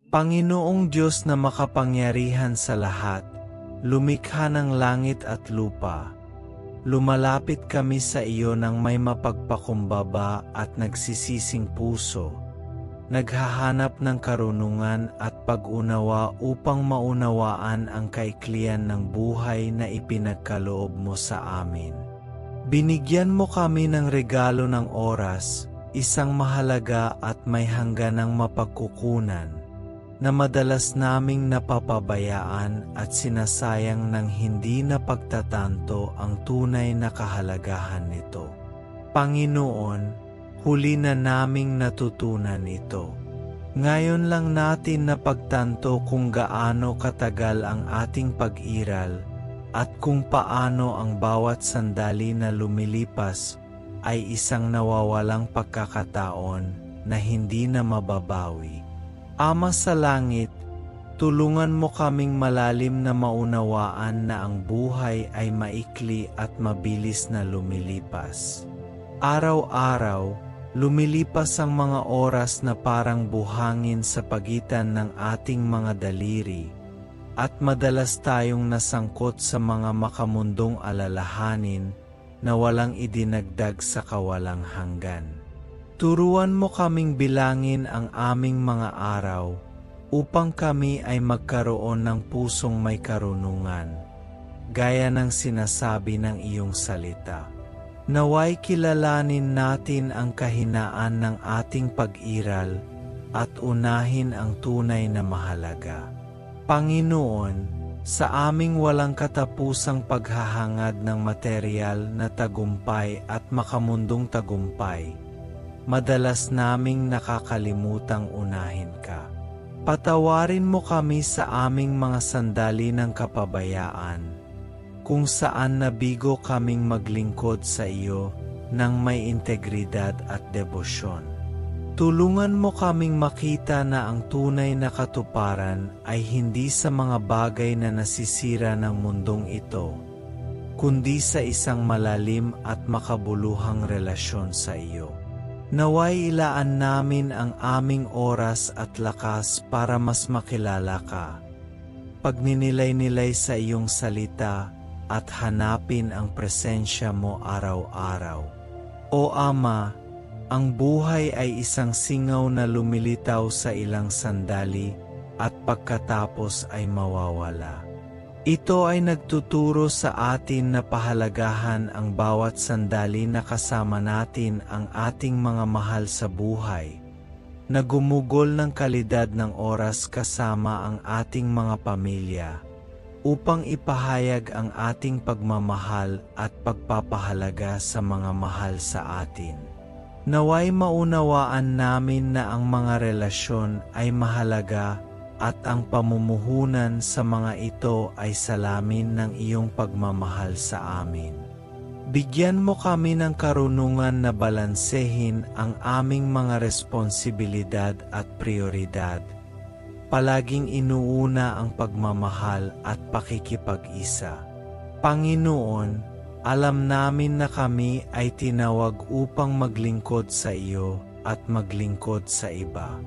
Panginoong Diyos na makapangyarihan sa lahat, lumikha ng langit at lupa, lumalapit kami sa iyo ng may mapagpakumbaba at nagsisising puso, naghahanap ng karunungan at pag-unawa upang maunawaan ang kaiklian ng buhay na ipinagkaloob mo sa amin. Binigyan mo kami ng regalo ng oras, isang mahalaga at may hangganang mapagkukunan, na madalas naming napapabayaan at sinasayang ng hindi napagtatanto ang tunay na kahalagahan nito. Panginoon, huli na naming natutunan ito. Ngayon lang natin napagtanto kung gaano katagal ang ating pag-iral at kung paano ang bawat sandali na lumilipas ay isang nawawalang pagkakataon na hindi na mababawi. Ama sa langit, tulungan mo kaming malalim na maunawaan na ang buhay ay maikli at mabilis na lumilipas. Araw-araw, lumilipas ang mga oras na parang buhangin sa pagitan ng ating mga daliri, at madalas tayong nasangkot sa mga makamundong alalahanin na walang idinagdag sa kawalang hanggan. Turuan mo kaming bilangin ang aming mga araw upang kami ay magkaroon ng pusong may karunungan, gaya ng sinasabi ng iyong salita. Naway kilalanin natin ang kahinaan ng ating pag-iral at unahin ang tunay na mahalaga. Panginoon, sa aming walang katapusang paghahangad ng materyal na tagumpay at makamundong tagumpay, madalas naming nakakalimutang unahin ka. Patawarin mo kami sa aming mga sandali ng kapabayaan, kung saan nabigo kaming maglingkod sa iyo ng may integridad at debosyon. Tulungan mo kaming makita na ang tunay na katuparan ay hindi sa mga bagay na nasisira ng mundong ito, kundi sa isang malalim at makabuluhang relasyon sa iyo. Naway ilaan namin ang aming oras at lakas para mas makilala ka, pagninilay-nilay sa iyong salita at hanapin ang presensya mo araw-araw. O Ama, ang buhay ay isang singaw na lumilitaw sa ilang sandali at pagkatapos ay mawawala. Ito ay nagtuturo sa atin na pahalagahan ang bawat sandali na kasama natin ang ating mga mahal sa buhay, na gumugol ng kalidad ng oras kasama ang ating mga pamilya, upang ipahayag ang ating pagmamahal at pagpapahalaga sa mga mahal sa atin. Naway maunawaan namin na ang mga relasyon ay mahalaga at ang pamumuhunan sa mga ito ay salamin ng iyong pagmamahal sa amin. Bigyan mo kami ng karunungan na balansehin ang aming mga responsibilidad at prioridad. Palaging inuuna ang pagmamahal at pakikipag-isa. Panginoon, alam namin na kami ay tinawag upang maglingkod sa iyo at maglingkod sa iba.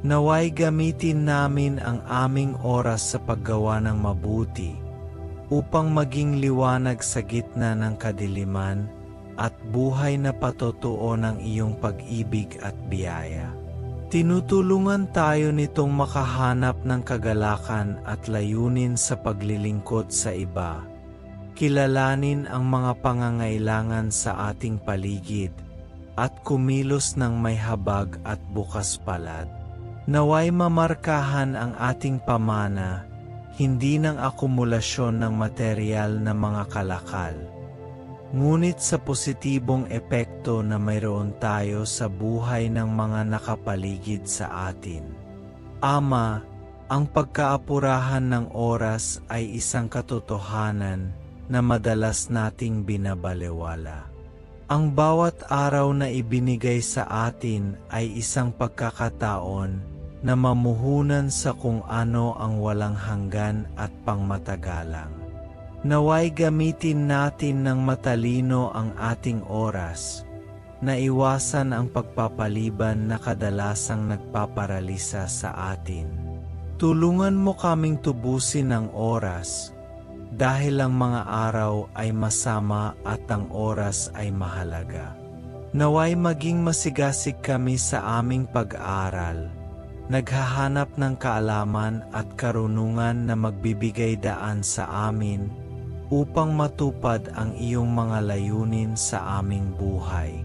Naway gamitin namin ang aming oras sa paggawa ng mabuti, upang maging liwanag sa gitna ng kadiliman at buhay na patotoo ng iyong pag-ibig at biyaya. Tinutulungan tayo nitong makahanap ng kagalakan at layunin sa paglilingkod sa iba. Kilalanin ang mga pangangailangan sa ating paligid at kumilos ng may habag at bukas palad. Naway mamarkahan ang ating pamana, hindi ng akumulasyon ng materyal na mga kalakal, ngunit sa positibong epekto na mayroon tayo sa buhay ng mga nakapaligid sa atin. Ama, ang pagkaapurahan ng oras ay isang katotohanan na madalas nating binabalewala. Ang bawat araw na ibinigay sa atin ay isang pagkakataon na mamuhunan sa kung ano ang walang hanggan at pangmatagalang. Naway gamitin natin ng matalino ang ating oras, na iwasan ang pagpapaliban na kadalasang nagpaparalisa sa atin. Tulungan mo kaming tubusin ang oras, dahil ang mga araw ay masama at ang oras ay mahalaga. Naway maging masigasig kami sa aming pag-aaral, naghahanap ng kaalaman at karunungan na magbibigay daan sa amin upang matupad ang iyong mga layunin sa aming buhay.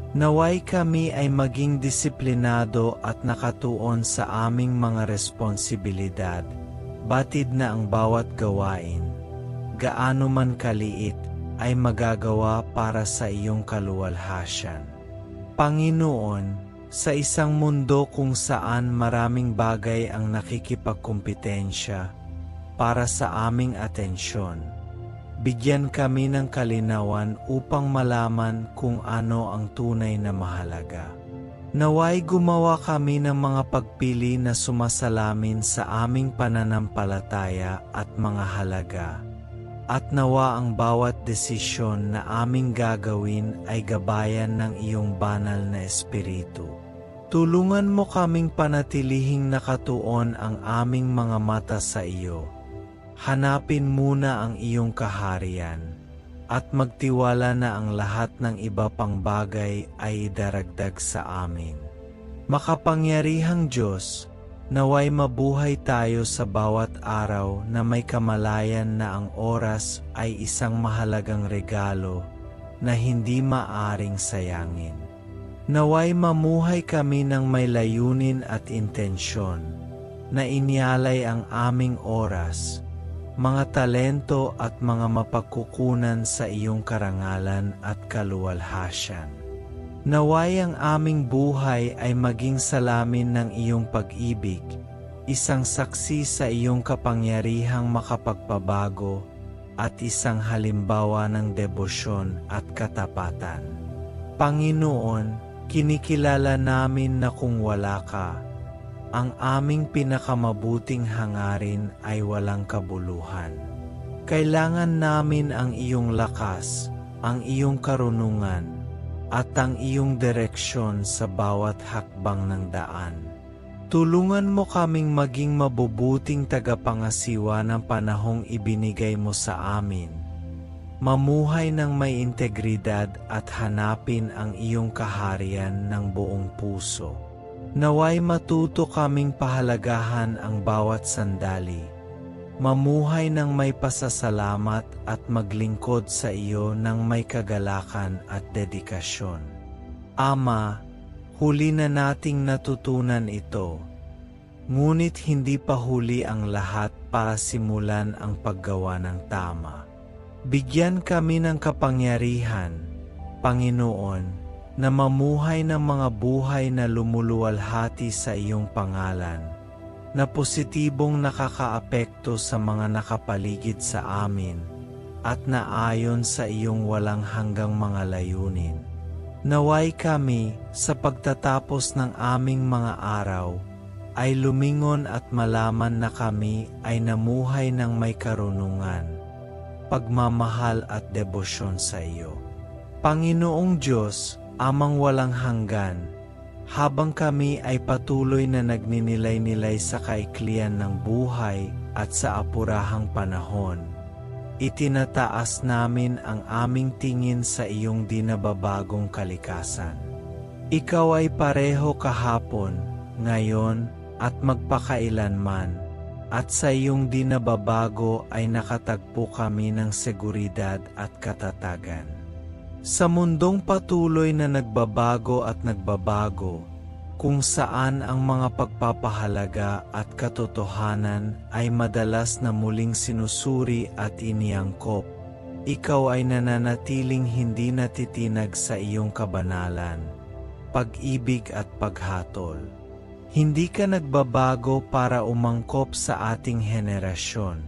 Naway kami ay maging disiplinado at nakatuon sa aming mga responsibilidad, batid na ang bawat gawain, gaano man kaliit, ay magagawa para sa iyong kaluwalhasyan. Panginoon, sa isang mundo kung saan maraming bagay ang nakikipagkumpitensya para sa aming atensyon, bigyan kami ng kalinawan upang malaman kung ano ang tunay na mahalaga. Naway gumawa kami ng mga pagpili na sumasalamin sa aming pananampalataya at mga halaga. At nawa ang bawat desisyon na aming gagawin ay gabayan ng iyong banal na espiritu. Tulungan mo kaming panatilihing nakatuon ang aming mga mata sa iyo. Hanapin muna ang iyong kaharian, at magtiwala na ang lahat ng iba pang bagay ay idaragdag sa amin. Makapangyarihang Diyos, naway mabuhay tayo sa bawat araw na may kamalayan na ang oras ay isang mahalagang regalo na hindi maaring sayangin. Naway mamuhay kami ng may layunin at intensyon na inyalay ang aming oras, mga talento at mga mapagkukunan sa iyong karangalan at kaluwalhasyan. Naway ang aming buhay ay maging salamin ng iyong pag-ibig, isang saksi sa iyong kapangyarihang makapagpabago, at isang halimbawa ng debosyon at katapatan. Panginoon, kinikilala namin na kung wala ka, ang aming pinakamabuting hangarin ay walang kabuluhan. Kailangan namin ang iyong lakas, ang iyong karunungan, at ang iyong direksyon sa bawat hakbang ng daan. Tulungan mo kaming maging mabubuting tagapangasiwa ng panahong ibinigay mo sa amin. Mamuhay ng may integridad at hanapin ang iyong kaharian ng buong puso. Naway matuto kaming pahalagahan ang bawat sandali. Mamuhay ng may pasasalamat at maglingkod sa iyo ng may kagalakan at dedikasyon. Ama, huli na nating natutunan ito. Ngunit hindi pa huli ang lahat para simulan ang paggawa ng tama. Bigyan kami ng kapangyarihan, Panginoon, na mamuhay ng mga buhay na lumuluwalhati sa iyong pangalan, na positibong nakakaapekto sa mga nakapaligid sa amin, at naayon sa iyong walang hanggang mga layunin. Naway kami, sa pagtatapos ng aming mga araw, ay lumingon at malaman na kami ay namuhay ng may karunungan, pagmamahal at debosyon sa iyo. Panginoong Diyos, Amang walang hanggan, habang kami ay patuloy na nagninilay-nilay sa kaiklian ng buhay at sa apurahang panahon, itinataas namin ang aming tingin sa iyong di nababagong kalikasan. Ikaw ay pareho kahapon, ngayon, at magpakailanman, at sa iyong di nababago ay nakatagpo kami ng seguridad at katatagan. Sa mundong patuloy na nagbabago at nagbabago, kung saan ang mga pagpapahalaga at katotohanan ay madalas na muling sinusuri at iniangkop, ikaw ay nananatiling hindi natitinag sa iyong kabanalan, pag-ibig at paghatol. Hindi ka nagbabago para umangkop sa ating henerasyon.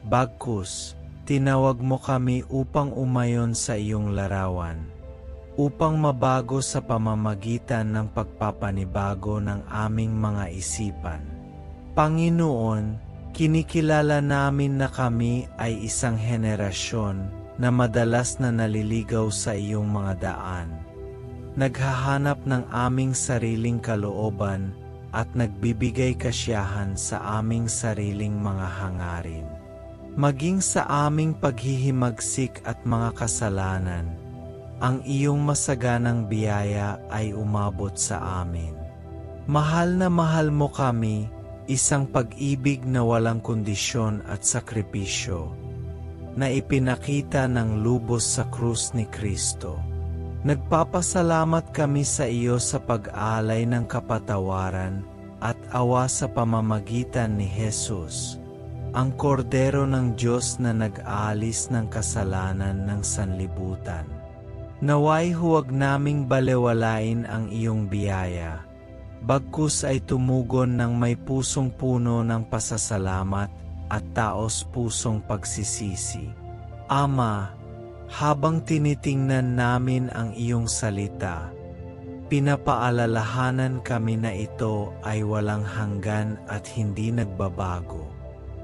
Bagkus, tinawag mo kami upang umayon sa iyong larawan, upang mabago sa pamamagitan ng pagpapanibago ng aming mga isipan. Panginoon, kinikilala namin na kami ay isang henerasyon na madalas na naliligaw sa iyong mga daan, naghahanap ng aming sariling kalooban at nagbibigay kasiyahan sa aming sariling mga hangarin. Maging sa aming paghihimagsik at mga kasalanan, ang iyong masaganang biyaya ay umabot sa amin. Mahal na mahal mo kami, isang pag-ibig na walang kondisyon at sakripisyo, na ipinakita ng lubos sa krus ni Kristo. Nagpapasalamat kami sa iyo sa pag-alay ng kapatawaran at awa sa pamamagitan ni Jesus, ang kordero ng Diyos na nag-aalis ng kasalanan ng sanlibutan. Naway huwag naming balewalain ang iyong biyaya, bagkus ay tumugon ng may pusong puno ng pasasalamat at taos pusong pagsisisi. Ama, habang tinitingnan namin ang iyong salita, pinapaalalahanan kami na ito ay walang hanggan at hindi nagbabago.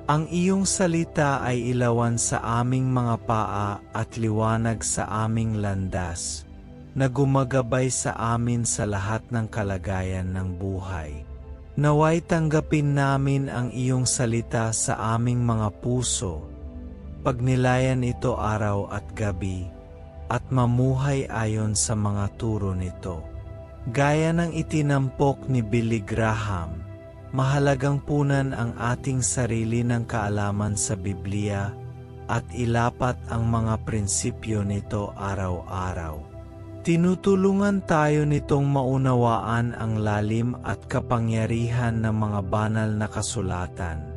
Ang iyong salita ay ilawan sa aming mga paa at liwanag sa aming landas, na gumagabay sa amin sa lahat ng kalagayan ng buhay. Naway tanggapin namin ang iyong salita sa aming mga puso, pagnilayan ito araw at gabi, at mamuhay ayon sa mga turo nito. Gaya ng itinampok ni Billy Graham, mahalagang punan ang ating sarili ng kaalaman sa Biblia at ilapat ang mga prinsipyo nito araw-araw. Tinutulungan tayo nitong maunawaan ang lalim at kapangyarihan ng mga banal na kasulatan.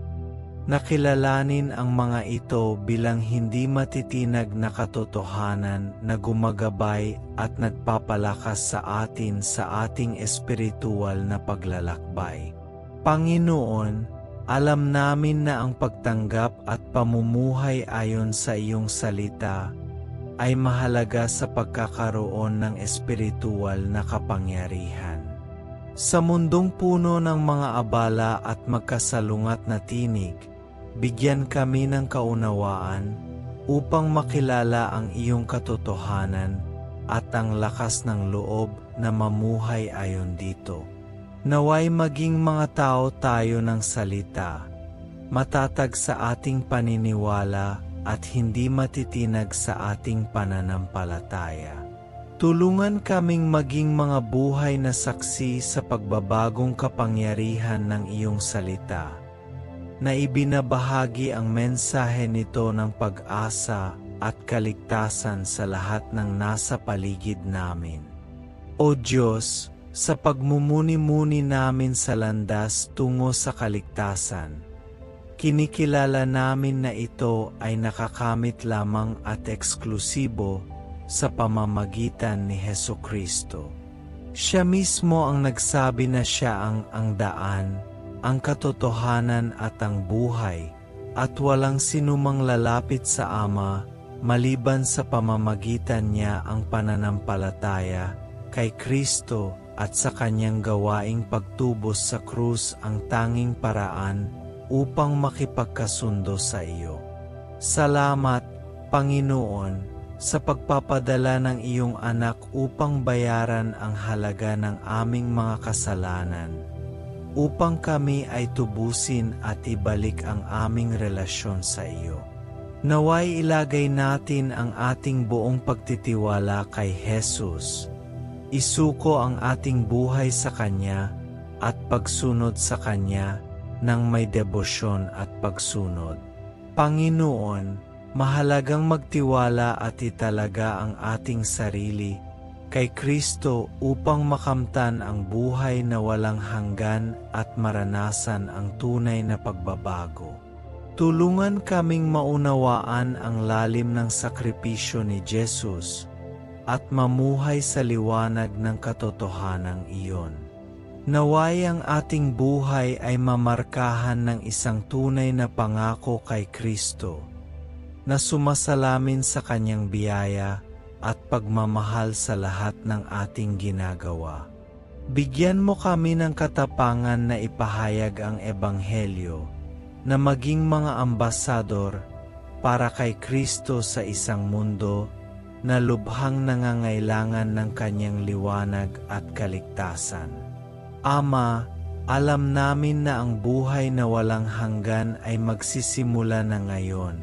Nakilalanin ang mga ito bilang hindi matitinag na katotohanan na gumagabay at nagpapalakas sa atin sa ating espiritual na paglalakbay. Panginoon, alam namin na ang pagtanggap at pamumuhay ayon sa iyong salita ay mahalaga sa pagkakaroon ng espiritual na kapangyarihan. Sa mundong puno ng mga abala at magkasalungat na tinig, bigyan kami ng kaunawaan upang makilala ang iyong katotohanan at ang lakas ng loob na mamuhay ayon dito. Naway maging mga tao tayo ng salita, matatag sa ating paniniwala at hindi matitinag sa ating pananampalataya. Tulungan kaming maging mga buhay na saksi sa pagbabagong kapangyarihan ng iyong salita, na ibinabahagi ang mensahe nito ng pag-asa at kaligtasan sa lahat ng nasa paligid namin. O Diyos, sa pagmumuni-muni namin sa landas tungo sa kaligtasan, kinikilala namin na ito ay nakakamit lamang at eksklusibo sa pamamagitan ni Hesukristo. Siya mismo ang nagsabi na siya ang daan, ang katotohanan at ang buhay, at walang sinumang lalapit sa Ama maliban sa pamamagitan niya ang pananampalataya kay Kristo at sa kanyang gawaing pagtubos sa krus ang tanging paraan upang makipagkasundo sa iyo. Salamat, Panginoon, sa pagpapadala ng iyong anak upang bayaran ang halaga ng aming mga kasalanan, upang kami ay tubusin at ibalik ang aming relasyon sa iyo. Naway ilagay natin ang ating buong pagtitiwala kay Jesus. Isuko ang ating buhay sa Kanya at pagsunod sa Kanya ng may debosyon at pagsunod. Panginoon, mahalagang magtiwala at italaga ang ating sarili kay Kristo upang makamtan ang buhay na walang hanggan at maranasan ang tunay na pagbabago. Tulungan kaming maunawaan ang lalim ng sakripisyo ni Jesus at mamuhay sa liwanag ng katotohanang iyon. Naway ang ating buhay ay mamarkahan ng isang tunay na pangako kay Kristo, na sumasalamin sa kanyang biyaya at pagmamahal sa lahat ng ating ginagawa. Bigyan mo kami ng katapangan na ipahayag ang Ebanghelyo, na maging mga ambasador para kay Kristo sa isang mundo na lubhang nangangailangan ng kanyang liwanag at kaligtasan. Ama, Alam namin na ang buhay na walang hanggan ay magsisimula na ngayon,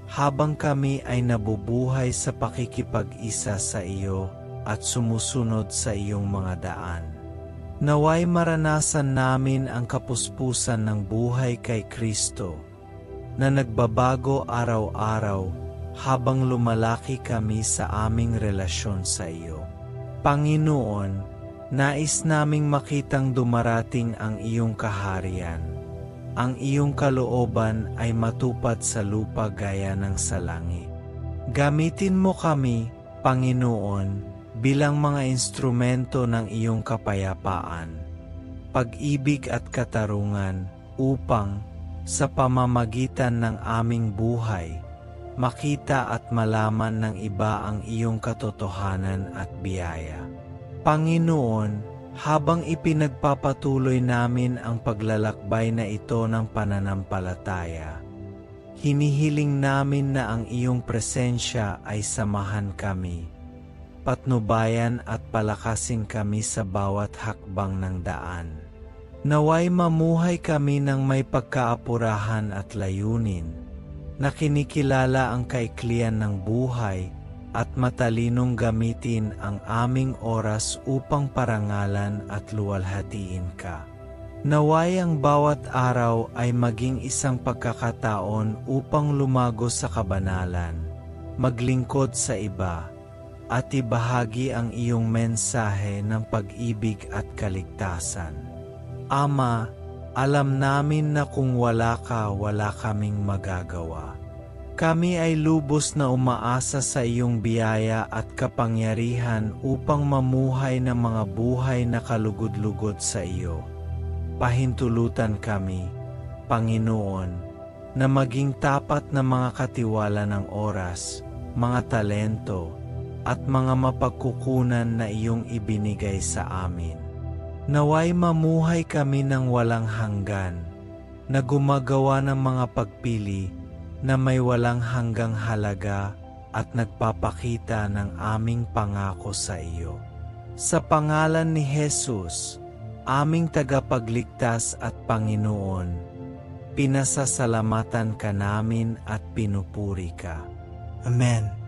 habang kami ay nabubuhay sa pakikipag-isa sa iyo at sumusunod sa iyong mga daan. Naway maranasan namin ang kapuspusan ng buhay kay Kristo, na nagbabago araw-araw habang lumalaki kami sa aming relasyon sa iyo. Panginoon, nais naming makitang dumarating ang iyong kaharian. Ang iyong kalooban ay matupad sa lupa gaya ng sa langit. Gamitin mo kami, Panginoon, bilang mga instrumento ng iyong kapayapaan, pag-ibig at katarungan upang, sa pamamagitan ng aming buhay, makita at malaman ng iba ang iyong katotohanan at biyaya. Panginoon, habang ipinagpapatuloy namin ang paglalakbay na ito ng pananampalataya, hinihiling namin na ang iyong presensya ay samahan kami, patnubayan at palakasin kami sa bawat hakbang ng daan. Naway mamuhay kami ng may pagkaapurahan at layunin, na kinikilala ang kaiklian ng buhay at matalinong gamitin ang aming oras upang parangalan at luwalhatiin ka. Naway ang bawat araw ay maging isang pagkakataon upang lumago sa kabanalan, maglingkod sa iba, at ibahagi ang iyong mensahe ng pag-ibig at kaligtasan. Ama, alam namin na kung wala ka, wala kaming magagawa. Kami ay lubos na umaasa sa iyong biyaya at kapangyarihan upang mamuhay ng mga buhay na kalugod-lugod sa iyo. Pahintulutan kami, Panginoon, na maging tapat na mga katiwala ng oras, mga talento, at mga mapagkukunan na iyong ibinigay sa amin. Naway mamuhay kami ng walang hanggan, na gumagawa ng mga pagpili na may walang hanggang halaga at nagpapakita ng aming pangako sa iyo. Sa pangalan ni Jesus, aming tagapagligtas at Panginoon, pinasasalamatan ka namin at pinupuri ka. Amen.